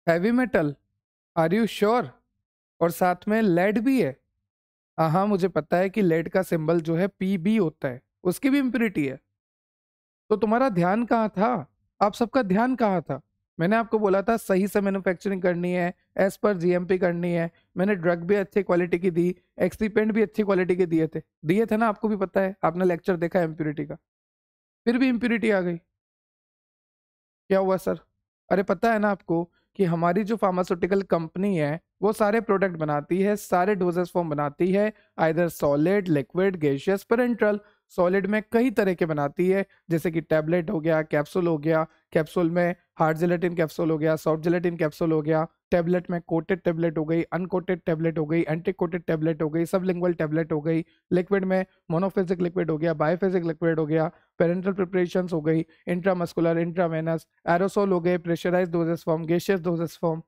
Heavy metal, are you sure? और साथ में लेड भी है? हाँ हाँ, मुझे पता है कि लेड का सिंबल जो है पीबी होता है, उसकी भी इम्प्योरिटी है। तो तुम्हारा ध्यान कहाँ था? आप सबका ध्यान कहाँ था? मैंने आपको बोला था सही से मैन्युफैक्चरिंग करनी है, एज पर जीएमपी करनी है। मैंने ड्रग भी अच्छी क्वालिटी की दी, एक्सटीपेंट भी अच्छी क्वालिटी के दिए थे ना, आपको भी पता है, आपने लेक्चर देखा है इम्प्योरिटी का। फिर भी इम्प्योरिटी आ गई, क्या हुआ सर? अरे पता है ना आपको कि हमारी जो फार्मास्यूटिकल कंपनी है वो सारे प्रोडक्ट बनाती है, सारे डोजेस फॉर्म बनाती है, either solid, liquid, gaseous, parenteral. Solid में कई तरह के बनाती है, जैसे कि टैबलेट हो गया, कैप्सूल हो गया, कैप्सूल में हार्ड जेलेटिन कैप्सूल हो गया, सॉफ्ट जेलेटिन कैप्सूल हो गया, टैबलेट में कोटेड टैबलेट हो गई, अनकोटेड टैबलेट हो गई, एंटी कोटेड टैबलेट हो गई, सबलिंगुअल टैबलेट हो गई, लिक्विड में मोनोफेजिक लिक्विड हो गया, बायोफेजिक लिक्विड हो गया, पेरेंट्रल प्रिपरेशंस हो गई, इंट्रामस्कुलर, इंट्रावेनस, एरोसोल हो गए, pressurised doses form, gaseous doses form.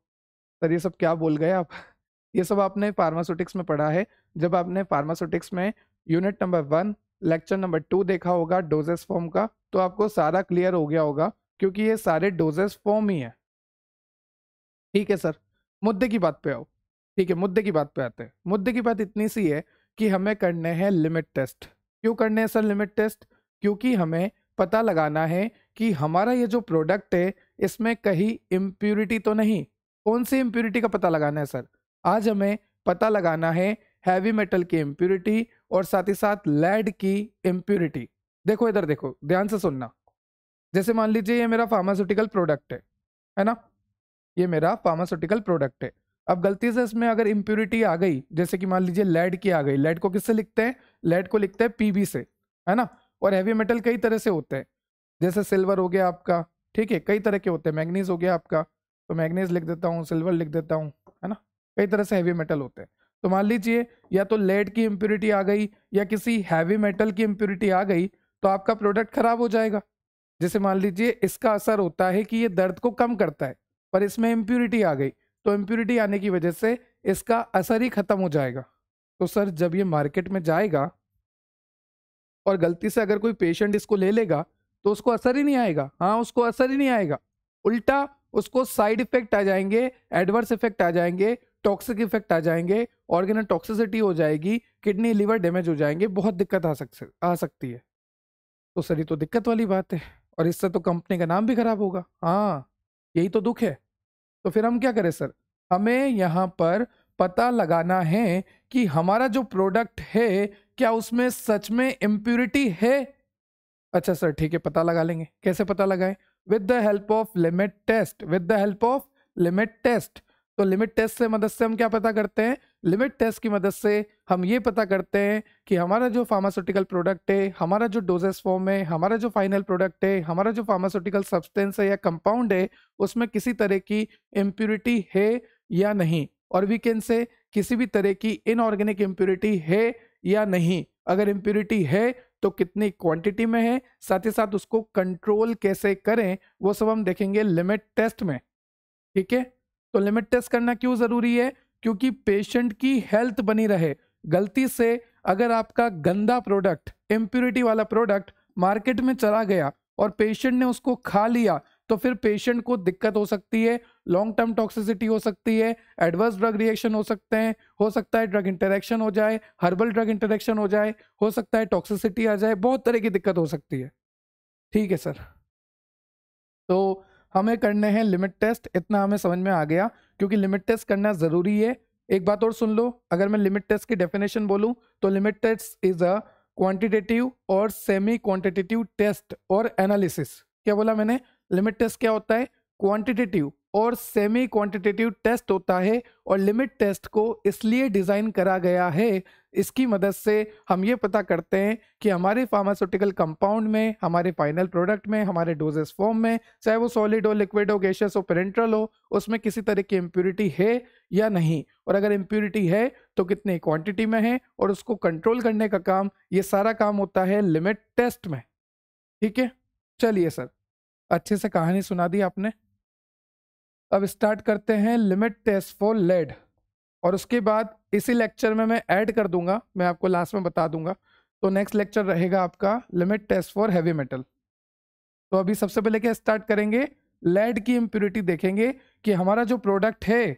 Sir ये सब क्या बोल गए आप? ये सब आपने फार्मास्यूटिक्स में पढ़ा है। जब आपने फार्मास्यूटिक्स में यूनिट नंबर 1 लेक्चर नंबर 2 देखा होगा डोजेस फॉर्म का, तो आपको सारा क्लियर हो गया होगा, क्योंकि ये सारे डोजेस फॉर्म ही है। ठीक है सर, मुद्दे की बात पे आओ। ठीक है, मुद्दे की बात पे आते हैं। मुद्दे की बात इतनी सी है कि हमें करने हैं लिमिट टेस्ट। क्यों करने हैं सर लिमिट टेस्ट? क्योंकि हमें पता लगाना है कि हमारा ये जो प्रोडक्ट है इसमें कहीं इम्प्यूरिटी तो नहीं। कौन सी इम्प्यूरिटी का पता लगाना है सर? आज हमें पता लगाना है हैवी मेटल की इम्प्यूरिटी और साथ ही साथ लेड की इम्प्यूरिटी। देखो इधर देखो, ध्यान से सुनना। जैसे मान लीजिए ये मेरा फार्मास्यूटिकल प्रोडक्ट है ना? ये मेरा फार्मास्यूटिकल प्रोडक्ट है। अब गलती से इसमें अगर इम्प्यूरिटी आ गई, जैसे कि मान लीजिए लेड की आ गई। लेड को किससे लिखते हैं? लेड को लिखते हैं पीबी से, है ना? और हैवी मेटल कई तरह से होते हैं, जैसे सिल्वर हो गया आपका, ठीक है, कई तरह के होते हैं। मैग्नीज हो गया आपका, तो मैग्नीज लिख देता हूँ, सिल्वर लिख देता हूँ, है ना? कई तरह से हैवी मेटल होते हैं। तो मान लीजिए या तो लेड की इम्प्यूरिटी आ गई या किसी हैवी मेटल की इम्प्यूरिटी आ गई, तो आपका प्रोडक्ट खराब हो जाएगा। जैसे मान लीजिए इसका असर होता है कि ये दर्द को कम करता है, पर इसमें इम्प्यूरिटी आ गई, तो इम्प्यूरिटी आने की वजह से इसका असर ही खत्म हो जाएगा। तो सर जब ये मार्केट में जाएगा और गलती से अगर कोई पेशेंट इसको ले लेगा, तो उसको असर ही नहीं आएगा। हाँ, उसको असर ही नहीं आएगा, उल्टा उसको साइड इफेक्ट आ जाएंगे, एडवर्स इफेक्ट आ जाएंगे, टॉक्सिक इफेक्ट आ जाएंगे, ऑर्गेनल टॉक्सिसिटी हो जाएगी, किडनी लिवर डैमेज हो जाएंगे, बहुत दिक्कत आ सकती है। तो सर ये तो दिक्कत वाली बात है, और इससे तो कंपनी का नाम भी खराब होगा। हाँ, यही तो दुख है। तो फिर हम क्या करें सर? हमें यहाँ पर पता लगाना है कि हमारा जो प्रोडक्ट है क्या उसमें सच में इम्प्यूरिटी है। अच्छा सर ठीक है, पता लगा लेंगे। कैसे पता लगाएं? With the help of limit test. With the help of limit test. तो लिमिट टेस्ट से मदद से हम क्या पता करते हैं? लिमिट टेस्ट की मदद से हम ये पता करते हैं कि हमारा जो फार्मास्यूटिकल प्रोडक्ट है, हमारा जो डोजेस फॉर्म है, हमारा जो फाइनल प्रोडक्ट है, हमारा जो फार्मास्यूटिकल सब्सटेंस है या कंपाउंड है, उसमें किसी तरह की इम्प्यूरिटी है या नहीं। और वी कैन से किसी भी तरह की इनऑर्गेनिक इम्प्यूरिटी है या नहीं। अगर इम्प्यूरिटी है तो कितनी क्वांटिटी में है, साथ ही साथ उसको कंट्रोल कैसे करें, वो सब हम देखेंगे लिमिट टेस्ट में। ठीक है, तो लिमिट टेस्ट करना क्यों जरूरी है? क्योंकि पेशेंट की हेल्थ बनी रहे। गलती से अगर आपका गंदा प्रोडक्ट, इम्प्यूरिटी वाला प्रोडक्ट मार्केट में चला गया और पेशेंट ने उसको खा लिया, तो फिर पेशेंट को दिक्कत हो सकती है, लॉन्ग टर्म टॉक्सिसिटी हो सकती है, एडवर्स ड्रग रिएक्शन हो सकते हैं, हो सकता है ड्रग इंटरेक्शन हो जाए, हर्बल ड्रग इंटरेक्शन हो जाए, हो सकता है टॉक्सिसिटी आ जाए, बहुत तरह की दिक्कत हो सकती है। ठीक है सर, तो हमें करने हैं लिमिट टेस्ट, इतना हमें समझ में आ गया। क्योंकि लिमिट टेस्ट करना जरूरी है। एक बात और सुन लो, अगर मैं लिमिट टेस्ट की डेफिनेशन बोलूं तो limit test is a quantitative और सेमी क्वांटिटेटिव टेस्ट और एनालिसिस। क्या बोला मैंने? लिमिट टेस्ट क्या होता है? क्वांटिटेटिव और सेमी क्वांटिटेटिव टेस्ट होता है। और लिमिट टेस्ट को इसलिए डिजाइन करा गया है, इसकी मदद से हम ये पता करते हैं कि हमारे फार्मास्यूटिकल कंपाउंड में, हमारे फाइनल प्रोडक्ट में, हमारे डोजेस फॉर्म में, चाहे वो सॉलिड हो, लिक्विड हो, गैसियस हो, पेरेंट्रल हो, उसमें किसी तरह की इम्प्यूरिटी है या नहीं। और अगर इम्प्यूरिटी है तो कितनी क्वांटिटी में है, और उसको कंट्रोल करने का काम, ये सारा काम होता है लिमिट टेस्ट में। ठीक है, चलिए सर, अच्छे से कहानी सुना दी आपने। अब स्टार्ट करते हैं लिमिट टेस्ट फॉर लेड। और उसके बाद इसी लेक्चर में मैं ऐड कर दूंगा, मैं आपको लास्ट में बता दूंगा। तो नेक्स्ट लेक्चर रहेगा आपका limit test for heavy metal. तो अभी सबसे पहले क्या स्टार्ट करेंगे? लेड की इम्प्योरिटी देखेंगे कि हमारा जो प्रोडक्ट है,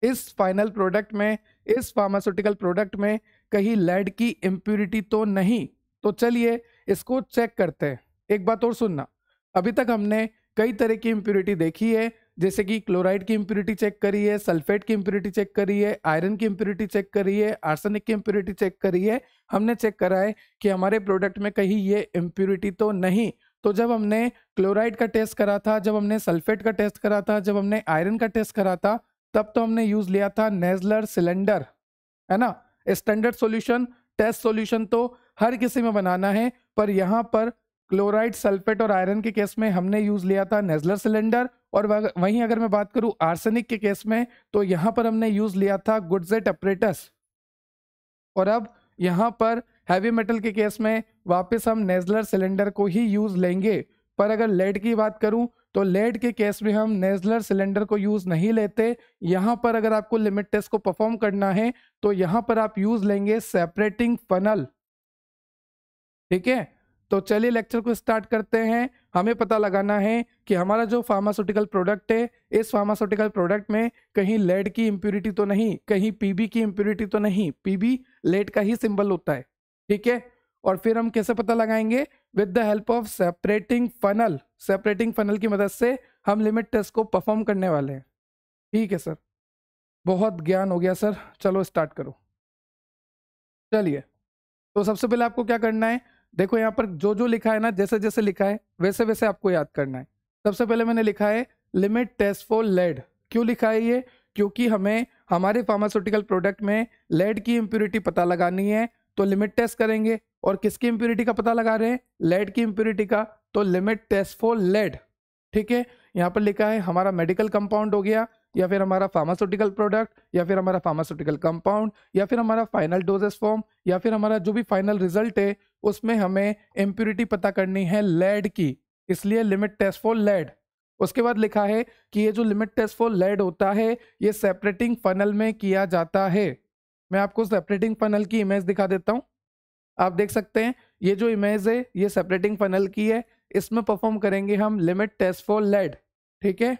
इस फाइनल प्रोडक्ट में, इस फार्मास्यूटिकल प्रोडक्ट में कहीं लेड की इम्प्योरिटी तो नहीं। तो चलिए इसको चेक करते हैं। एक बात और सुनना, अभी तक हमने कई तरह की इम्प्योरिटी देखी है, जैसे कि क्लोराइड की इम्प्योरिटी चेक करी है, सल्फेट की इम्प्योरिटी चेक करी है, आयरन की इम्प्योरिटी चेक करी है, आर्सेनिक की इम्प्योरिटी चेक करी है। हमने चेक करा है कि हमारे प्रोडक्ट में कहीं ये इम्प्योरिटी तो नहीं। तो जब हमने क्लोराइड का टेस्ट करा था, जब हमने सल्फेट का टेस्ट करा था, जब हमने आयरन का टेस्ट करा था, तब तो हमने यूज लिया था नेजलर सिलेंडर, है ना। स्टैंडर्ड सॉल्यूशन, टेस्ट सॉल्यूशन तो हर किसी में बनाना है, पर यहाँ पर क्लोराइड, सल्फेट और आयरन के केस में हमने यूज लिया था नेजलर सिलेंडर। और वहीं अगर मैं बात करूं आर्सेनिक के केस में, तो यहाँ पर हमने यूज लिया था गुडजेट अपरेटस। और अब यहाँ पर हैवी मेटल के केस में वापस हम नेजलर सिलेंडर को ही यूज लेंगे। पर अगर लेड की बात करूं तो लेड के केस में हम नेजलर सिलेंडर को यूज नहीं लेते। यहाँ पर अगर आपको लिमिट टेस्ट को परफॉर्म करना है तो यहाँ पर आप यूज लेंगे सेपरेटिंग फनल। ठीक है, तो चलिए लेक्चर को स्टार्ट करते हैं। हमें पता लगाना है कि हमारा जो फार्मास्यूटिकल प्रोडक्ट है, इस फार्मास्यूटिकल प्रोडक्ट में कहीं लेड की इम्प्योरिटी तो नहीं, कहीं पीबी की इम्प्योरिटी तो नहीं। पीबी लेड का ही सिंबल होता है। ठीक है, और फिर हम कैसे पता लगाएंगे? With the help of separating funnel. Separating funnel की मदद से हम लिमिट टेस्ट को परफॉर्म करने वाले हैं। ठीक है सर, बहुत ज्ञान हो गया सर, चलो स्टार्ट करो। चलिए, तो सबसे पहले आपको क्या करना है, देखो यहाँ पर जो जो लिखा है ना, जैसे जैसे लिखा है वैसे वैसे आपको याद करना है। सबसे पहले मैंने लिखा है लिमिट टेस्ट फॉर लेड। क्यों लिखा है ये? क्योंकि हमें हमारे फार्मास्यूटिकल प्रोडक्ट में लेड की इम्प्योरिटी पता लगानी है, तो लिमिट टेस्ट करेंगे। और किसकी इम्प्योरिटी का पता लगा रहे हैं? लेड की इम्प्योरिटी का, तो लिमिट टेस्ट फॉर लेड। ठीक है, यहाँ पर लिखा है हमारा मेडिकल कंपाउंड हो गया, या फिर हमारा फार्मास्यूटिकल प्रोडक्ट, या फिर हमारा फार्मास्यूटिकल कंपाउंड, या फिर हमारा फाइनल डोजेस फॉर्म, या फिर हमारा जो भी फाइनल रिजल्ट है उसमें हमें इम्प्योरिटी पता करनी है लेड की, इसलिए लिमिट टेस्ट फॉर लेड। उसके बाद लिखा है कि ये जो लिमिट टेस्ट फॉर लेड होता है ये सेपरेटिंग फनल में किया जाता है। मैं आपको सेपरेटिंग फनल की इमेज दिखा देता हूँ। आप देख सकते हैं ये जो इमेज है ये सेपरेटिंग फनल की है, इसमें परफॉर्म करेंगे हम लिमिट टेस्ट फॉर लेड। ठीक है,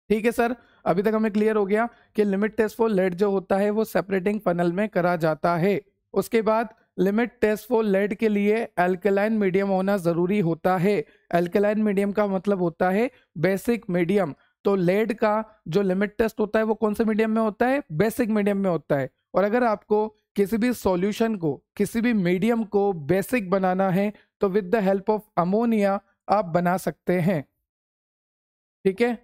ठीक है सर, अभी तक हमें क्लियर हो गया कि लिमिट टेस्ट फॉर लेड जो होता है वो सेपरेटिंग फनल में करा जाता है। उसके बाद लिमिट टेस्ट फॉर लेड के लिए एल्कलाइन मीडियम होना जरूरी होता है। एल्कलाइन मीडियम का मतलब होता है बेसिक मीडियम। तो लेड का जो लिमिट टेस्ट होता है वो कौन से मीडियम में होता है? बेसिक मीडियम में होता है। और अगर आपको किसी भी सॉल्यूशन को, किसी भी मीडियम को बेसिक बनाना है तो with the help of ammonia आप बना सकते हैं। ठीक है,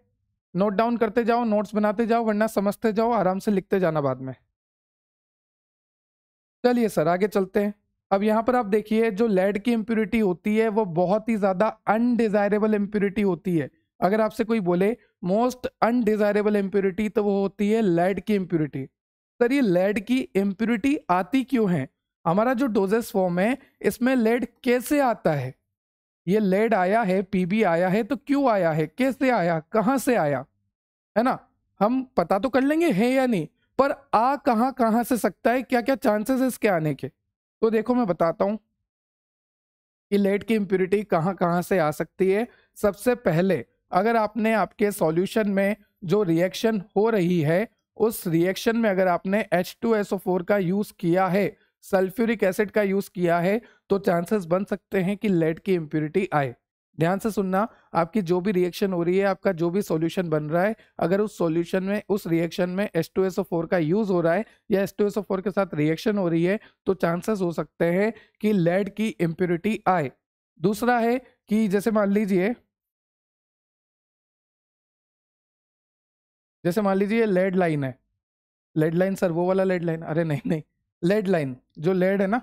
नोट डाउन करते जाओ, नोट्स बनाते जाओ, वरना समझते जाओ, आराम से लिखते जाना बाद में। चलिए सर आगे चलते हैं। अब यहाँ पर आप देखिए जो लेड की इम्प्योरिटी होती है वो बहुत ही ज्यादा अनडिजायरेबल इम्प्योरिटी होती है। अगर आपसे कोई बोले मोस्ट अनडिजायरेबल इम्प्योरिटी तो वो होती है लेड की इम्प्योरिटी। सर ये लेड की इम्प्योरिटी आती क्यों है? हमारा जो डोजेस फॉर्म है इसमें लेड कैसे आता है? ये लेड आया है, पीबी आया है, तो क्यों आया है, कैसे आया, कहां से आया, है ना। हम पता तो कर लेंगे है या नहीं, पर आ कहां कहां से सकता है, क्या क्या चांसेस है इसके आने के। तो देखो मैं बताता हूं कि लेड की इम्प्योरिटी कहां कहां से आ सकती है। सबसे पहले अगर आपने आपके सॉल्यूशन में जो रिएक्शन हो रही है उस रिएक्शन में अगर आपने H2SO4 का यूज किया है, सल्फ्यूरिक एसिड का यूज किया है, तो चांसेस बन सकते हैं कि लेड की इम्प्योरिटी आए। ध्यान से सुनना, आपकी जो भी रिएक्शन हो रही है, आपका जो भी सॉल्यूशन बन रहा है, अगर उस सॉल्यूशन में, उस रिएक्शन में H2SO4 का यूज हो रहा है या H2SO4 के साथ रिएक्शन हो रही है, तो चांसेस हो सकते हैं कि लेड की इम्प्योरिटी आए। दूसरा है कि जैसे मान लीजिए, लेड लाइन है। लेड लाइन सर वो वाला लेड लाइन? अरे नहीं नहीं, लेड लाइन, जो लेड है ना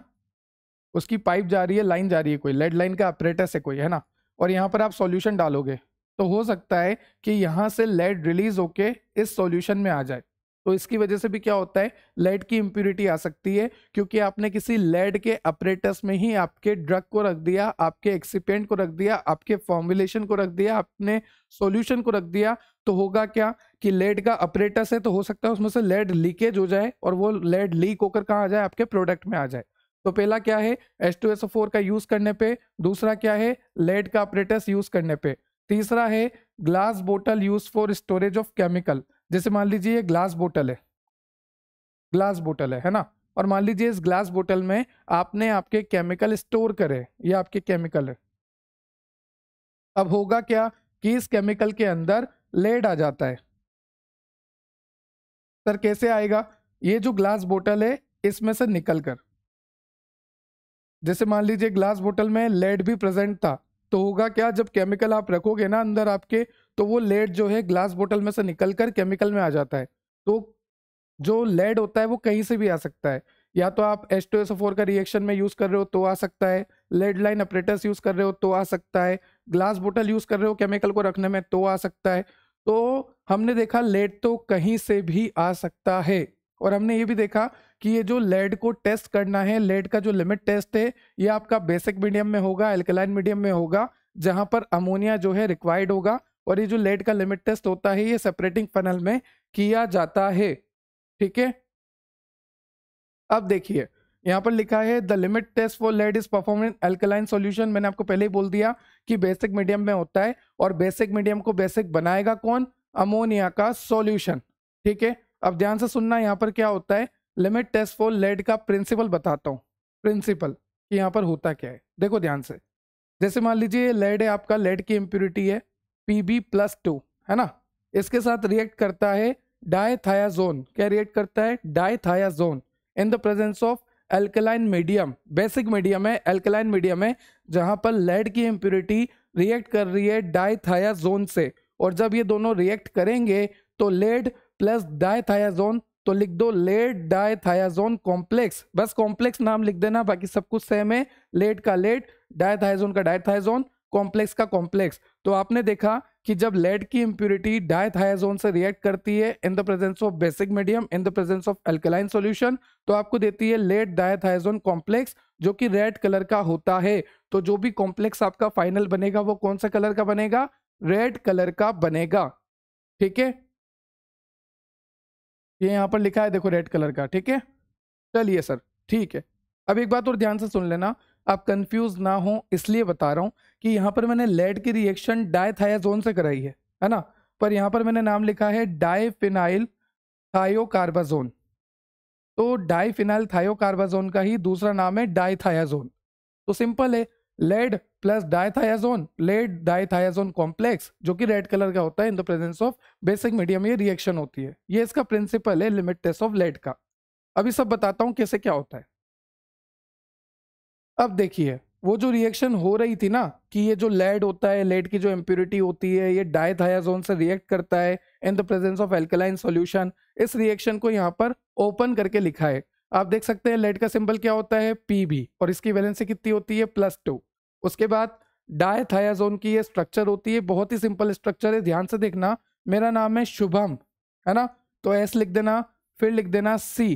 उसकी पाइप जा रही है, लाइन जा रही है, कोई लेड लाइन का अपरेटस है कोई, है ना। और यहाँ पर आप सॉल्यूशन डालोगे तो हो सकता है कि यहाँ से लेड रिलीज होके इस सॉल्यूशन में आ जाए। तो इसकी वजह से भी क्या होता है, लेड की इम्प्योरिटी आ सकती है, क्योंकि आपने किसी लेड के अपरेटस में ही आपके ड्रग को रख दिया, आपके एक्सिपेंट को रख दिया, आपके फॉर्मुलेशन को रख दिया, आपने सॉल्यूशन को रख दिया। तो होगा क्या कि लेड का अपरेटस है तो हो सकता है उसमें से लेड लीकेज हो जाए और वो लेड लीक होकर कहाँ आ जाए, आपके प्रोडक्ट में आ जाए। तो पहला क्या है, H2SO4 का यूज करने पे, दूसरा क्या है, लेड का अपरेटस यूज करने पे, तीसरा है ग्लास बोतल use for storage of chemical. जैसे मान लीजिए ये ग्लास बोतल है, ग्लास बोतल है ना, और मान लीजिए इस ग्लास बोतल में आपने आपके केमिकल स्टोर करे, ये आपके केमिकल है। अब होगा क्या कि इस केमिकल के अंदर लेड आ जाता है। सर कैसे आएगा, ये जो ग्लास बोतल है इसमें से निकल कर, जैसे मान लीजिए ग्लास बोतल में लेड भी प्रेजेंट था, तो होगा क्या, जब केमिकल आप रखोगे ना अंदर आपके, तो वो लेड जो है ग्लास बोतल में से निकल कर केमिकल में आ जाता है। तो जो लेड होता है वो कहीं से भी आ सकता है, या तो आप H2SO4 का रिएक्शन में यूज कर रहे हो तो आ सकता है, लेड लाइन अपरेटस यूज कर रहे हो तो आ सकता है, ग्लास बोतल यूज कर रहे हो केमिकल को रखने में तो आ सकता है। तो हमने देखा लेड तो कहीं से भी आ सकता है, और हमने ये भी देखा कि ये जो लेड को टेस्ट करना है, लेड का जो लिमिट टेस्ट है, ये आपका बेसिक मीडियम में होगा, एल्कलाइन मीडियम में होगा, जहां पर अमोनिया जो है रिक्वायर्ड होगा। और ये जो लेड का लिमिट टेस्ट होता है ये सेपरेटिंग फनल में किया जाता है। ठीक है, अब देखिए यहाँ पर लिखा है the limit test for lead is perform in alkaline solution. मैंने आपको पहले ही बोल दिया कि बेसिक मीडियम में होता है, और बेसिक मीडियम को बेसिक बनाएगा कौन, अमोनिया का सॉल्यूशन। ठीक है, अब ध्यान से सुनना, यहाँ पर क्या होता है, लिमिट टेस्ट फॉर लेड का प्रिंसिपल बताता हूँ, प्रिंसिपल कि यहाँ पर होता क्या है। देखो ध्यान से, जैसे मान लीजिए लेड है आपका, लेड की इम्प्योरिटी है Pb+2, है ना, इसके साथ रिएक्ट करता है डायथायाजोन। क्या रिएक्ट करता है, dithizone, in the presence of alkaline medium. Basic medium है, एल्कलाइन मीडियम है, जहां पर लेड की इम्प्योरिटी रिएक्ट कर रही है डायथायाजोन से। और जब ये दोनों रिएक्ट करेंगे तो लेड प्लस डायथायाजोन, तो लिख दो लेड डायथायाजोन कॉम्प्लेक्स, बस कॉम्प्लेक्स नाम लिख देना, बाकी सब कुछ सेम है, लेड का लेड, डायथायाजोन का डायथायाजोन, कॉम्प्लेक्स का कॉम्प्लेक्स। तो आपने देखा कि जब लेड की इंप्योरिटी डायथायाजोन से रिएक्ट करती है इन the presence of basic medium, in the presence of alkaline solution, तो आपको देती है लेड डायथायाजोन कॉम्प्लेक्स, जो कि रेड कलर का होता है। तो जो भी कॉम्प्लेक्स आपका फाइनल बनेगा वो कौन सा कलर का बनेगा, रेड कलर का बनेगा। ठीक है, ये यहां पर लिखा है देखो रेड कलर का। ठीक है, चलिए सर, ठीक है। अब एक बात और ध्यान से सुन लेना, आप कंफ्यूज ना हो इसलिए बता रहा हूं कि यहाँ पर मैंने लेड की रिएक्शन डायथायाजोन से कराई है ना, पर यहाँ पर मैंने नाम लिखा है डाइफिनाइल थायोकार्बाजोन। तो डाइफिनाइल थायोकार्बाजोन का ही दूसरा नाम है डाइथायाजोन। तो सिंपल है, लेड प्लस डाइथायाजोन, लेड डाइथायाजोन कॉम्प्लेक्स, जो कि रेड कलर का होता है इन the presence of basic medium, ये रिएक्शन होती है। ये इसका प्रिंसिपल है लिमिट टेस्ट ऑफ लेड का। अभी सब बताता हूँ कैसे क्या होता है। अब देखिए, वो जो रिएक्शन हो रही थी ना, कि ये जो लेड होता है, लेड की जो इम्प्योरिटी होती है, ये डायथायाजोन से रिएक्ट करता है इन the presence of alkaline solution. इस रिएक्शन को यहाँ पर ओपन करके लिखा है। आप देख सकते हैं लेड का सिंबल क्या होता है, Pb, और इसकी वैलेंसी कितनी होती है, +2। उसके बाद डायथायाजोन की ये स्ट्रक्चर होती है, बहुत ही सिंपल स्ट्रक्चर है, ध्यान से देखना। मेरा नाम है शुभम, है ना, तो S लिख देना, फिर लिख देना C,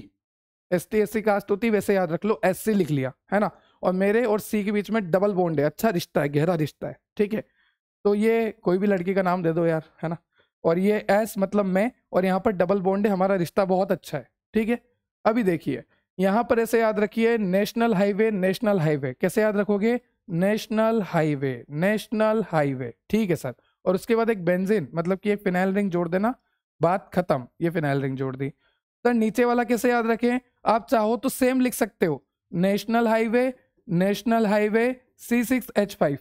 ST SC कास्ट होती वैसे याद रख लो, SC लिख लिया, है ना। और मेरे और सी के बीच में डबल बॉन्ड है, अच्छा रिश्ता है, गहरा रिश्ता है। ठीक है, तो ये कोई भी लड़की का नाम दे दो यार, है ना। और ये एस मतलब मैं, और यहाँ पर डबल बॉन्ड है, हमारा रिश्ता बहुत अच्छा है। ठीक है, अभी देखिए यहाँ पर ऐसे याद रखिए, नेशनल हाईवे, नेशनल हाईवे कैसे याद रखोगे, नेशनल हाईवे, नेशनल हाईवे। ठीक है सर, और उसके बाद एक बेंजीन मतलब कि एक फिनाइल रिंग जोड़ देना, बात खत्म, ये फिनाइल रिंग जोड़ दी। सर नीचे वाला कैसे याद रखें, आप चाहो तो सेम लिख सकते हो, national highway, national highway C6H5।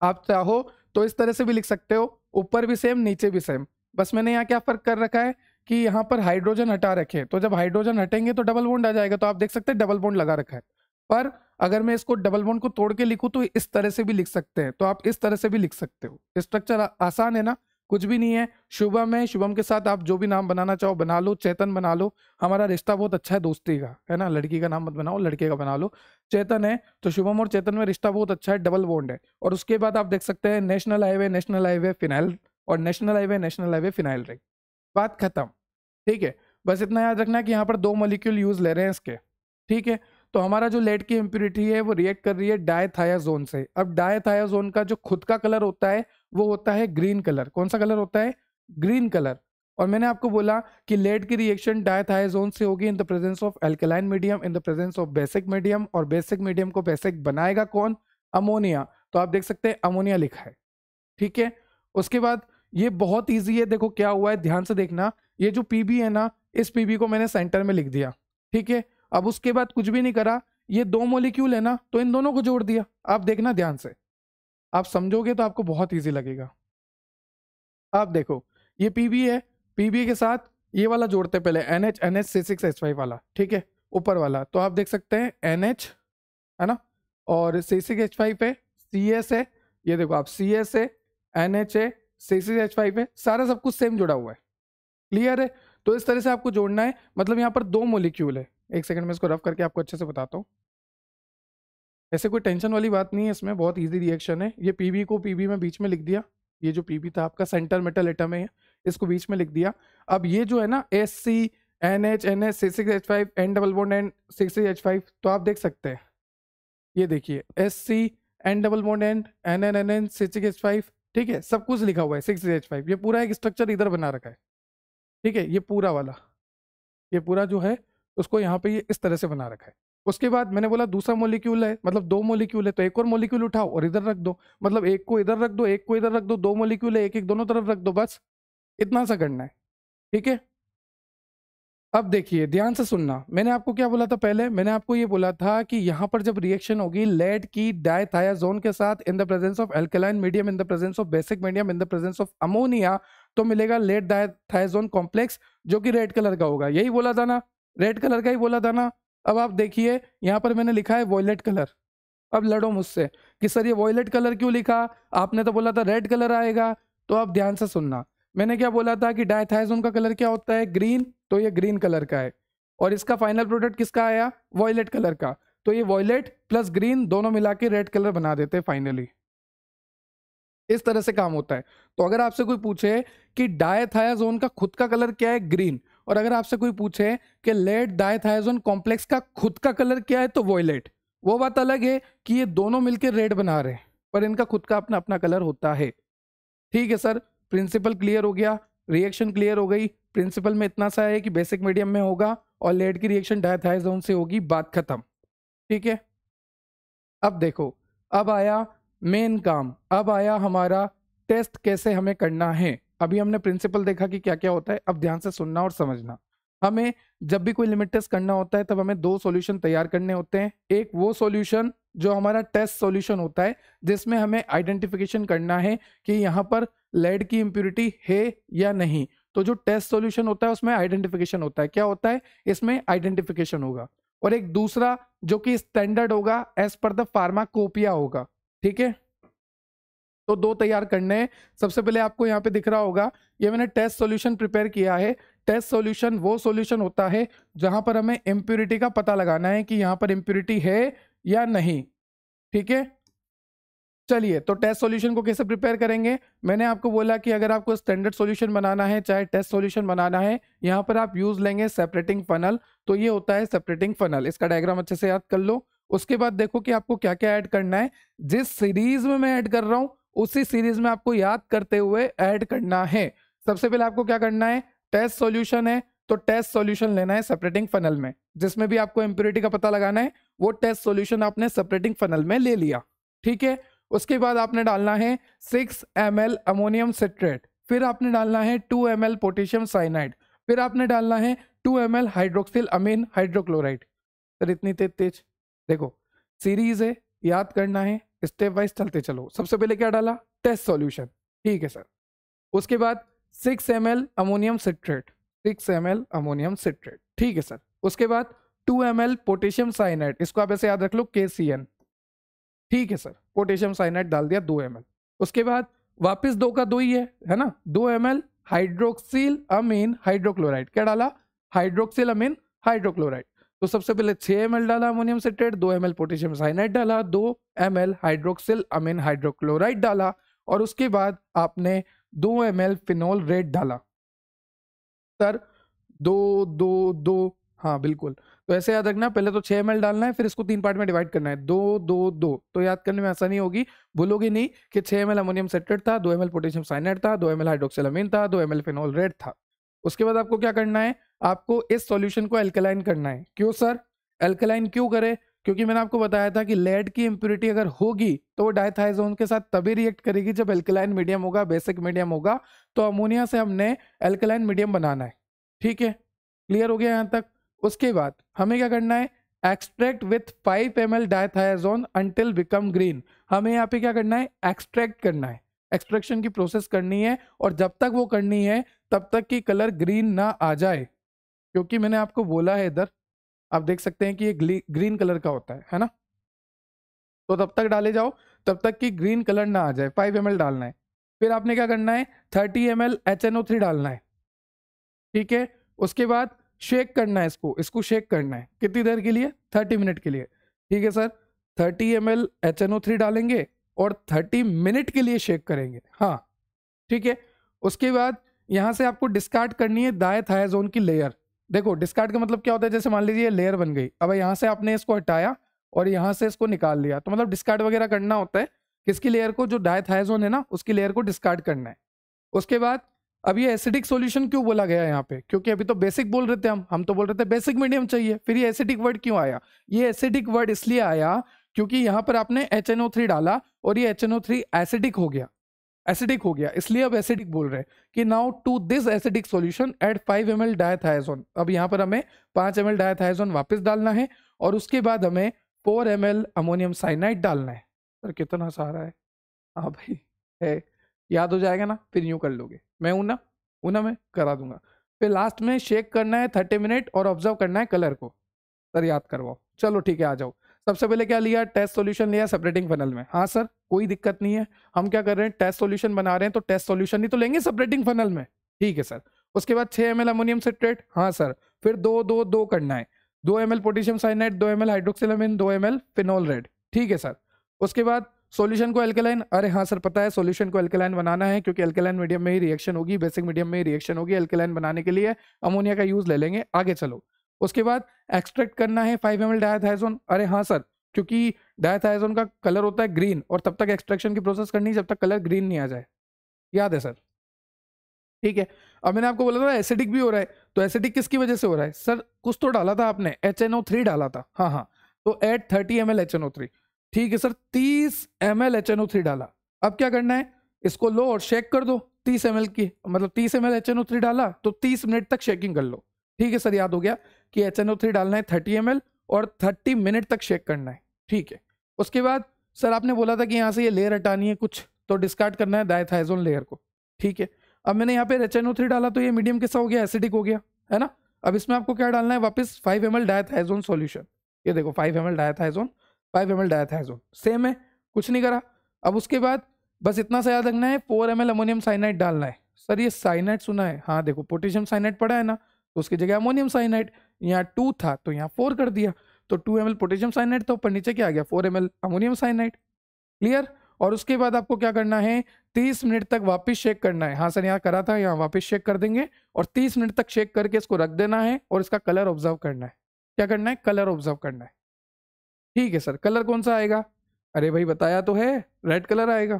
आप चाहो तो इस तरह से भी लिख सकते हो, ऊपर भी सेम नीचे भी सेम। बस मैंने यहाँ क्या फर्क कर रखा है कि यहाँ पर हाइड्रोजन हटा रखे, तो जब हाइड्रोजन हटेंगे तो डबल बॉन्ड आ जाएगा, तो आप देख सकते हैं डबल बॉन्ड लगा रखा है। पर अगर मैं इसको डबल बॉन्ड को तोड़ के लिखूं तो इस तरह से भी लिख सकते हैं, तो आप इस तरह से भी लिख सकते हो। स्ट्रक्चर आसान है ना, कुछ भी नहीं है। शुभम है, शुभम के साथ आप जो भी नाम बनाना चाहो बना लो, चेतन बना लो, हमारा रिश्ता बहुत अच्छा है दोस्ती का, है ना। लड़की का नाम मत बनाओ, लड़के का बना लो। चेतन है तो शुभम और चेतन में रिश्ता बहुत अच्छा है, डबल बॉन्ड है। और उसके बाद आप देख सकते हैं national highway, national highway phenyl, और national highway, national highway phenyl ring, बात खत्म। ठीक है, बस इतना याद रखना कि यहाँ पर 2 मॉलिक्यूल यूज ले रहे हैं इसके। ठीक है, तो हमारा जो लेड की इम्प्योरिटी है वो रिएक्ट कर रही है डायथायाजोन से। अब डायथायाजोन का जो खुद का कलर होता है वो होता है ग्रीन कलर। कौन सा कलर होता है, ग्रीन कलर। और मैंने आपको बोला कि लेड की रिएक्शन डायथाइजोन से होगी इन the presence of alkaline medium in the presence of basic medium, और बेसिक मीडियम को बेसिक बनाएगा कौन? अमोनिया। तो आप देख सकते हैं अमोनिया लिखा है, ठीक है। उसके बाद ये बहुत ईजी है, देखो क्या हुआ है, ध्यान से देखना। ये जो पीबी है ना, इस पीबी को मैंने सेंटर में लिख दिया, ठीक है। अब उसके बाद कुछ भी नहीं करा, ये दो मॉलिक्यूल है ना, तो इन दोनों को जोड़ दिया। आप देखना ध्यान से, आप समझोगे तो आपको बहुत ईजी लगेगा। आप देखो ये पीबी है, पीबी के साथ ये वाला जोड़ते पहले, NH NH C6H5 वाला, ठीक है, ऊपर वाला। तो आप देख सकते हैं NH है ना, और C6H5 है, CS है, ये देखो आप CS है, NH है, C6H5 है, सारा सब कुछ सेम जुड़ा हुआ है। क्लियर है? तो इस तरह से आपको जोड़ना है, मतलब यहाँ पर दो मोलिक्यूल है। एक सेकंड में इसको रफ करके आपको अच्छे से बताता हूँ। ऐसे कोई टेंशन वाली बात नहीं है इसमें, बहुत इजी रिएक्शन है। ये पीबी को पीबी में बीच में लिख दिया, ये जो पीबी था आपका सेंटर मेटल एटम है, इसको बीच में लिख दिया। अब ये जो है ना SC NH NH C6H5 N double bond N C6H5, तो आप देख सकते हैं, ये देखिए SC N double bond N NN NN C6H5, ठीक है, सब कुछ लिखा हुआ है 6H5। ये पूरा एक स्ट्रक्चर इधर बना रखा है, ठीक है, ये पूरा वाला, ये पूरा जो है उसको यहाँ पे ये इस तरह से बना रखा है। उसके बाद मैंने बोला दूसरा मॉलिक्यूल है, मतलब दो मॉलिक्यूल है, तो एक और मॉलिक्यूल उठाओ और इधर रख दो, मतलब एक को इधर रख दो, एक को इधर रख दो, दो मॉलिक्यूल है, एक एक दोनों तरफ रख दो, बस इतना सा करना है, ठीक है। अब देखिए ध्यान से सुनना, मैंने आपको क्या बोला था पहले? मैंने आपको ये बोला था कि यहाँ पर जब रिएक्शन होगी लेड की डायथायाजोन के साथ इन the presence of alkaline medium in the presence of basic medium in the presence of ammonia, तो मिलेगा लेड डायथायाजोन कॉम्प्लेक्स, जो कि रेड कलर का होगा। यही बोला था ना, रेड कलर का ही बोला था ना। अब आप देखिए यहाँ पर मैंने लिखा है वॉयलेट कलर। अब लड़ो मुझसे कि सर ये वॉयलेट कलर क्यों लिखा, आपने तो बोला था रेड कलर आएगा। तो आप ध्यान से सुनना, मैंने क्या बोला था कि डायथाइजोन का कलर क्या होता है? ग्रीन, तो ये ग्रीन कलर का है। और इसका फाइनल प्रोडक्ट किसका आया? वॉयलेट कलर का। तो ये वॉयलेट प्लस ग्रीन दोनों मिला के रेड कलर बना देते हैं फाइनली। इस तरह से काम होता है। तो अगर आपसे कोई पूछे कि डायथायाजोन का खुद का कलर क्या है? ग्रीन। और अगर आपसे कोई पूछे कि लेड डायथायाजोन कॉम्प्लेक्स का खुद का कलर क्या है, तो वॉयलेट। वो बात अलग है कि ये दोनों मिलकर रेड बना रहे हैं, पर इनका खुद का अपना अपना कलर होता है। ठीक है सर, प्रिंसिपल क्लियर हो गया, रिएक्शन क्लियर हो गई। प्रिंसिपल में इतना सा है कि बेसिक मीडियम में होगा और लेड की रिएक्शन डायथायाजोन से होगी, बात खत्म। ठीक है, अब देखो, अब आया मेन काम, अब आया हमारा टेस्ट कैसे हमें करना है। अभी हमने प्रिंसिपल देखा कि क्या क्या होता है, अब ध्यान से सुनना और समझना। हमें जब भी कोई लिमिट टेस्ट करना होता है तब हमें दो सॉल्यूशन तैयार करने होते हैं। एक वो सॉल्यूशन जो हमारा टेस्ट सॉल्यूशन होता है, जिसमें हमें आइडेंटिफिकेशन करना है कि यहाँ पर लेड की इम्प्योरिटी है या नहीं। तो जो टेस्ट सॉल्यूशन होता है उसमें आइडेंटिफिकेशन होता है। क्या होता है? इसमें आइडेंटिफिकेशन होगा। और एक दूसरा जो कि स्टैंडर्ड होगा, एज पर द फार्माकोपिया होगा। ठीक है, तो दो तैयार करने हैं। सबसे पहले आपको यहाँ पे दिख रहा होगा, ये मैंने टेस्ट सॉल्यूशन प्रिपेयर किया है। टेस्ट सॉल्यूशन वो सॉल्यूशन होता है जहां पर हमें इम्प्योरिटी का पता लगाना है कि यहाँ पर इम्प्योरिटी है या नहीं। ठीक है, चलिए, तो टेस्ट सॉल्यूशन को कैसे प्रिपेयर करेंगे? मैंने आपको बोला कि अगर आपको स्टैंडर्ड सॉल्यूशन बनाना है, चाहे टेस्ट सॉल्यूशन बनाना है, यहाँ पर आप यूज लेंगे सेपरेटिंग फनल। तो ये होता है सेपरेटिंग फनल, इसका डायग्राम अच्छे से याद कर लो। उसके बाद देखो कि आपको क्या क्या ऐड करना है। जिस सीरीज में मैं ऐड कर रहा हूं उसी सीरीज में आपको याद करते हुए ऐड करना है। सबसे पहले आपको क्या करना है? टेस्ट सॉल्यूशन है तो टेस्ट सॉल्यूशन लेना है सेपरेटिंग फनल में। जिसमें भी आपको इम्प्योरिटी का पता लगाना है वो टेस्ट सॉल्यूशन आपने सेपरेटिंग फनल में ले लिया। ठीक है, उसके बाद आपने डालना है 6 ml अमोनियम सिट्रेट, फिर आपने डालना है 2 ml पोटेशियम साइनाइड, फिर आपने डालना है 2 ml हाइड्रोक्सिल अमीन हाइड्रोक्लोराइड। सर इतनी तेज तेज? देखो सीरीज है, याद करना है, स्टेप वाइज चलते चलो। सबसे पहले क्या डाला? Test solution. ठीक है सर, उसके बाद 6 ml ammonium citrate, 6 ml ammonium citrate. ठीक है सर, उसके बाद 2 ml पोटेशियम साइनाइड, इसको आप ऐसे याद रख लो KCN। ठीक है सर, पोटेशियम साइनाइड डाल दिया 2 ml। उसके बाद वापस दो का दो ही है ना, 2 ml हाइड्रोक्सिल अमीन हाइड्रोक्लोराइड। क्या डाला? हाइड्रोक्सिल अमीन हाइड्रोक्लोराइड। तो सबसे पहले 6 ml डाला ammonium citrate, 2 ml potassium cyanide डाला, 2 ml हाइड्रोक्सिल अमीन हाइड्रोक्लोराइड डाला, और उसके बाद आपने 2 ml फिनोल रेड डाला। सर 2 2 2, हाँ बिल्कुल। तो ऐसे याद रखना, पहले तो 6 ml डालना है, फिर इसको 3 पार्ट में डिवाइड करना है, 2 2 2। तो याद करने में आसानी होगी, भूलोगे नहीं कि 6 ml अमोनियम सिट्रेट था, 2 ml पोटेशियम साइनाइड था, 2 ml हाइड्रोक्सिल अमीन था, 2 ml फिनोल रेड था। उसके बाद आपको क्या करना है, आपको इस सॉल्यूशन को एल्कलाइन करना है। क्यों सर, एल्कलाइन क्यों करे? क्योंकि मैंने आपको बताया था कि लेड की इम्प्योरिटी अगर होगी तो वो डायथाइजोन के साथ तभी रिएक्ट करेगी जब एल्कलाइन मीडियम होगा, बेसिक मीडियम होगा। तो अमोनिया से हमने एल्कलाइन मीडियम बनाना है। ठीक है, क्लियर हो गया यहाँ तक? उसके बाद हमें क्या करना है, extract with 5 ml dithizone until become green. हमें यहाँ पे क्या करना है, एक्सट्रैक्ट करना है, एक्सट्रैक्शन की प्रोसेस करनी है। और जब तक वो करनी है तब तक कि कलर ग्रीन ना आ जाए, क्योंकि मैंने आपको बोला है इधर आप देख सकते हैं कि ये ग्रीन कलर का होता है ना। तो तब तक डाले जाओ तब तक कि ग्रीन कलर ना आ जाए। 5 ml डालना है। फिर आपने क्या करना है, 30 ml HNO3 डालना है। ठीक है, उसके बाद शेक करना है, इसको शेक करना है। कितनी देर के लिए, 30 मिनट के लिए। ठीक है सर, 30 ml HNO3 डालेंगे और 30 मिनट के लिए शेक करेंगे। हाँ ठीक है, उसके बाद यहां से आपको डिस्कार्ड करनी है डायथाइजोन की लेयर। देखो डिस्कार्ड का मतलब क्या होता है, जैसे मान लीजिए लेयर बन गई, अब यहाँ से आपने इसको हटाया और यहाँ से इसको निकाल लिया, तो मतलब डिस्कार्ड वगैरह करना होता है। किसकी लेयर को, जो डायथाइजोन है ना उसकी लेयर को डिस्कार्ड करना है। उसके बाद अब ये एसिडिक सॉल्यूशन क्यों बोला गया यहाँ पे, क्योंकि अभी तो बेसिक बोल रहे थे हम तो बोल रहे थे बेसिक मीडियम चाहिए, फिर ये एसिडिक वर्ड क्यों आया? ये एसिडिक वर्ड इसलिए आया क्योंकि यहाँ पर आपने HNO3 डाला और ये HNO3 एसिडिक हो गया, एसिडिक हो गया, इसलिए अब एसिडिक बोल रहे हैं कि now to this acidic solution add 5 ml dithizone. अब यहाँ पर हमें 5 ml डायथाइजोन वापस डालना है और उसके बाद हमें 4 ml अमोनियम साइनाइड डालना है। सर कितना सारा है, हाँ भाई है, याद हो जाएगा ना, फिर यूं कर लोगे, मैं हूं ना मैं करा दूंगा। फिर लास्ट में शेक करना है 30 मिनट और ऑब्जर्व करना है कलर को। सर याद करवाओ, चलो ठीक है आ जाओ। सबसे पहले क्या लिया, टेस्ट सॉल्यूशन लिया सेपरेटिंग फनल में। हाँ सर कोई दिक्कत नहीं है, हम क्या कर रहे हैं, टेस्ट सॉल्यूशन बना रहे हैं तो टेस्ट सॉल्यूशन ही तो लेंगे सेपरेटिंग फनल में। ठीक है सर, उसके बाद 6 ml अमोनियम सिट्रेट। हाँ सर, फिर 2 करना है, 2 ml potassium cyanide, 2 ml हाइड्रोक्सिलामिन, 2 ml phenol red. ठीक है सर, उसके बाद सॉल्यूशन को एल्कलाइन, अरे हाँ सर पता है सॉल्यूशन को एल्कलाइन बनाना है क्योंकि एल्कलाइन मीडियम में ही रिएक्शन होगी, बेसिक मीडियम में ही रिएक्शन होगी। एल्कलाइन बनाने के लिए अमोनिया का यूज ले लेंगे, आगे चलो। उसके बाद एक्सट्रैक्ट करना है 5 ml डायथाइजोन। अरे हाँ सर, क्योंकि डायथाइजोन का कलर होता है ग्रीन और तब तक एक्सट्रैक्शन की प्रोसेस करनी है जब तक कलर ग्रीन नहीं आ जाए, याद है सर? ठीक है, अब मैंने आपको बोला था एसिडिक भी हो रहा है, तो एसिडिक किसकी वजह से हो रहा है? सर कुछ तो डाला था आपने, HNO3 डाला था। हाँ हाँ, तो एड 30 ml HNO3। ठीक है सर, 30 ml HNO3 डाला। अब क्या करना है, इसको लो और शेक कर दो 30 ml की, मतलब 30 ml HNO3 डाला तो 30 मिनट तक शेकिंग कर लो। ठीक है सर, याद हो गया कि HNO3 डालना है 30 ml और 30 मिनट तक शेक करना है। ठीक है, उसके बाद सर आपने बोला था कि यहाँ से ये लेयर हटानी है कुछ, तो डिस्कार्ड करना है डायथाइजोन लेयर को। ठीक है, अब मैंने यहाँ पे HNO3 डाला तो ये मीडियम कैसा हो गया, एसिडिक हो गया है ना। अब इसमें आपको क्या डालना है, वापस 5 ml डायथाइजोन सॉल्यूशन। ये देखो 5 ml डायथाइजोन, 5 ml डायथाइजोन, सेम है, कुछ नहीं करा। अब उसके बाद बस इतना सा याद रखना है, 4 ml अमोनियम साइनाइड डालना है। सर ये साइनाइड सुना है, हाँ देखो पोटेशियम साइनाइड पड़ा है ना, तो उसकी जगह अमोनियम साइनाइड, यहाँ 2 था तो यहाँ 4 कर दिया, तो 2 ml पोटेशियम साइनाइड था, ऊपर नीचे क्या आ गया 4 ml अमोनियम साइनाइड। क्लियर? और उसके बाद आपको क्या करना है, 30 मिनट तक वापस शेक करना है। हाँ सर यहाँ करा था, यहाँ वापस शेक कर देंगे और 30 मिनट तक शेक करके इसको रख देना है और इसका कलर ऑब्जर्व करना है। क्या करना है, कलर ऑब्जर्व करना है। ठीक है सर, कलर कौन सा आएगा? अरे भाई बताया तो है, रेड कलर आएगा।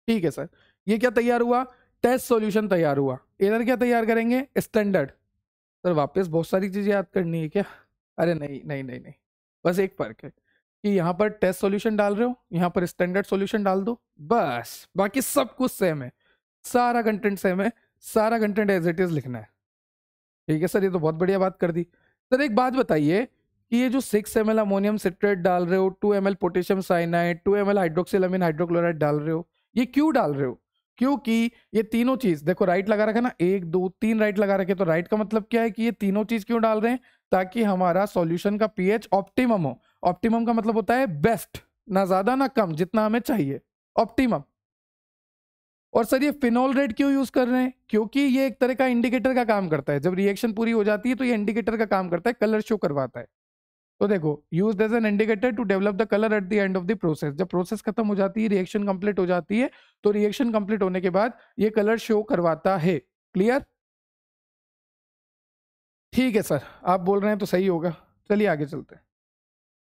ठीक है सर, ये क्या तैयार हुआ, टेस्ट सॉल्यूशन तैयार हुआ। इधर क्या तैयार करेंगे, स्टैंडर्ड। सर वापस बहुत सारी चीजें याद करनी है क्या? अरे नहीं नहीं नहीं नहीं, बस एक फर्क है कि यहाँ पर टेस्ट सॉल्यूशन डाल रहे हो, यहाँ पर स्टैंडर्ड सॉल्यूशन डाल दो, बस बाकी सब कुछ सेम है, सारा कंटेंट सेम है, सारा कंटेंट एज इट इज लिखना है। ठीक है सर, ये तो बहुत बढ़िया बात कर दी। सर एक बात बताइए कि ये जो 6 ml अमोनियम सिट्रेट डाल रहे हो, 2 ml potassium cyanide, 2 ml hydroxylamine hydrochloride डाल रहे हो, ये क्यों डाल रहे हो? क्योंकि ये तीनों चीज देखो राइट लगा रखा ना, 1 2 3 राइट लगा रखे, तो राइट का मतलब क्या है कि ये तीनों चीज क्यों डाल रहे हैं, ताकि हमारा सॉल्यूशन का पीएच ऑप्टिमम हो। ऑप्टिमम का मतलब होता है बेस्ट, ना ज्यादा ना कम, जितना हमें चाहिए, ऑप्टिमम। और सर ये फिनोल रेड क्यों यूज कर रहे हैं? क्योंकि ये एक तरह का इंडिकेटर का काम करता है, जब रिएक्शन पूरी हो जाती है तो ये इंडिकेटर का काम करता है, कलर शो करवाता है। तो देखो use as an indicator to develop the colour at the end of the process. जब प्रोसेस खत्म हो जाती है, रिएक्शन कंप्लीट हो जाती है, तो रिएक्शन कंप्लीट होने के बाद ये कलर शो करवाता है। क्लियर? ठीक है सर, आप बोल रहे हैं तो सही होगा, चलिए आगे चलते हैं।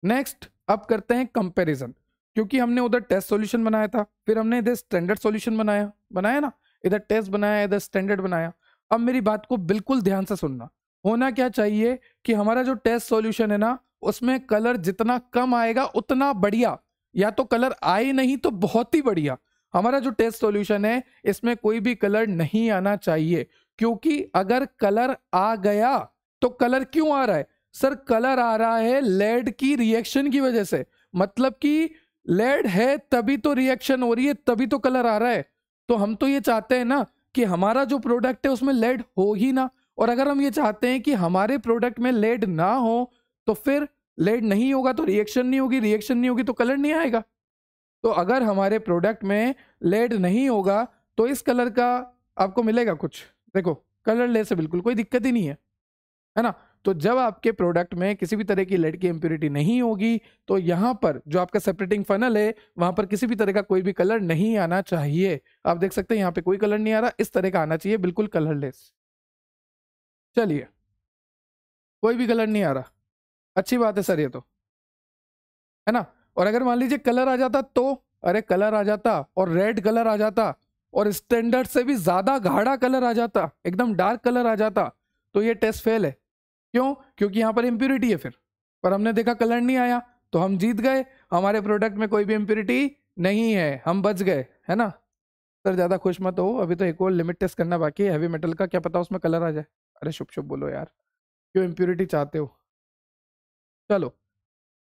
नेक्स्ट अब करते हैं कंपैरिजन, क्योंकि हमने उधर टेस्ट सॉल्यूशन बनाया था, फिर हमने इधर स्टैंडर्ड सॉल्यूशन बनाया बनाया ना, इधर टेस्ट बनाया इधर स्टैंडर्ड बनाया। अब मेरी बात को बिल्कुल ध्यान से सुनना। होना क्या चाहिए कि हमारा जो टेस्ट सॉल्यूशन है ना, उसमें कलर जितना कम आएगा उतना बढ़िया, या तो कलर आए नहीं तो बहुत ही बढ़िया। हमारा जो टेस्ट सॉल्यूशन है इसमें कोई भी कलर नहीं आना चाहिए, क्योंकि अगर कलर आ गया तो कलर क्यों आ रहा है सर? कलर आ रहा है लेड की रिएक्शन की वजह से। मतलब कि लेड है तभी तो रिएक्शन हो रही है, तभी तो कलर आ रहा है। तो हम तो ये चाहते हैं ना कि हमारा जो प्रोडक्ट है उसमें लेड हो ही ना। और अगर हम ये चाहते हैं कि हमारे प्रोडक्ट में लेड ना हो तो फिर लेड नहीं होगा तो रिएक्शन नहीं होगी, रिएक्शन नहीं होगी तो कलर नहीं आएगा। तो अगर हमारे प्रोडक्ट में लेड नहीं होगा तो इस कलर का आपको मिलेगा कुछ, देखो कलरलेस है, बिल्कुल कोई दिक्कत ही नहीं है ना। तो जब आपके प्रोडक्ट में किसी भी तरह की लेड की इंप्योरिटी नहीं होगी तो यहां पर जो आपका सेपरेटिंग फनल है वहां पर किसी भी तरह का कोई भी कलर नहीं आना चाहिए। आप देख सकते हैं यहाँ पे कोई कलर नहीं आ रहा, इस तरह का आना चाहिए बिल्कुल कलरलेस। चलिए, कोई भी कलर नहीं आ रहा, अच्छी बात है सर ये तो, है ना। और अगर मान लीजिए कलर आ जाता तो, अरे कलर आ जाता और रेड कलर आ जाता और स्टैंडर्ड से भी ज्यादा गाढ़ा कलर आ जाता, एकदम डार्क कलर आ जाता, तो ये टेस्ट फेल है। क्यों? क्योंकि यहाँ पर इम्प्योरिटी है फिर। पर हमने देखा कलर नहीं आया तो हम जीत गए, हमारे प्रोडक्ट में कोई भी इम्प्योरिटी नहीं है, हम बच गए, है ना। सर ज्यादा खुश मत हो, अभी तो एक और लिमिट टेस्ट करना बाकी है हैवी मेटल का, क्या पता उसमें कलर आ जाए। अरे शुभ शुभ बोलो यार, क्यों इम्प्योरिटी चाहते हो। चलो,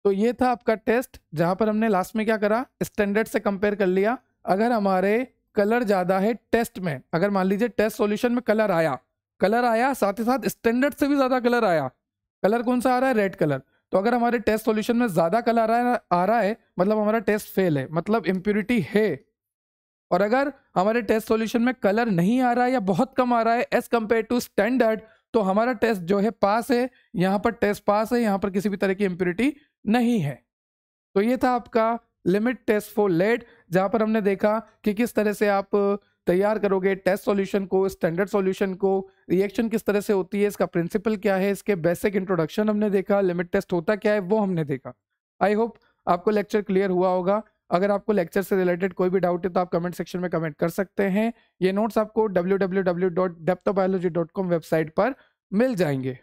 तो ये था आपका टेस्ट जहां पर हमने लास्ट में क्या करा, स्टैंडर्ड से कंपेयर कर लिया। अगर हमारे कलर ज्यादा है टेस्ट में, अगर मान लीजिए टेस्ट सॉल्यूशन में कलर आया, कलर आया साथ ही साथ स्टैंडर्ड से भी ज्यादा कलर आया, कलर कौन सा आ रहा है, रेड कलर, तो अगर हमारे टेस्ट सॉल्यूशन में ज्यादा कलर आ रहा है मतलब हमारा टेस्ट फेल है, मतलब इम्प्योरिटी है। और अगर हमारे टेस्ट सॉल्यूशन में कलर नहीं आ रहा है या बहुत कम आ रहा है एज कंपेयर टू स्टैंडर्ड, तो हमारा टेस्ट जो है पास है, यहाँ पर टेस्ट पास है, यहाँ पर किसी भी तरह की इम्प्योरिटी नहीं है। तो ये था आपका लिमिट टेस्ट फॉर लेड, जहां पर हमने देखा कि किस तरह से आप तैयार करोगे टेस्ट सॉल्यूशन को, स्टैंडर्ड सॉल्यूशन को, रिएक्शन किस तरह से होती है, इसका प्रिंसिपल क्या है, इसके बेसिक इंट्रोडक्शन हमने देखा, लिमिट टेस्ट होता क्या है वो हमने देखा। आई होप आपको लेक्चर क्लियर हुआ होगा। अगर आपको लेक्चर से रिलेटेड कोई भी डाउट है तो आप कमेंट सेक्शन में कमेंट कर सकते हैं। ये नोट्स आपको www.depthofbiology.com वेबसाइट पर मिल जाएंगे।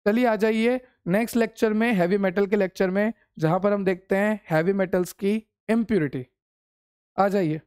चलिए आ जाइए नेक्स्ट लेक्चर में, हैवी मेटल के लेक्चर में, जहां पर हम देखते हैं हैवी मेटल्स की इम्प्योरिटी। आ जाइए।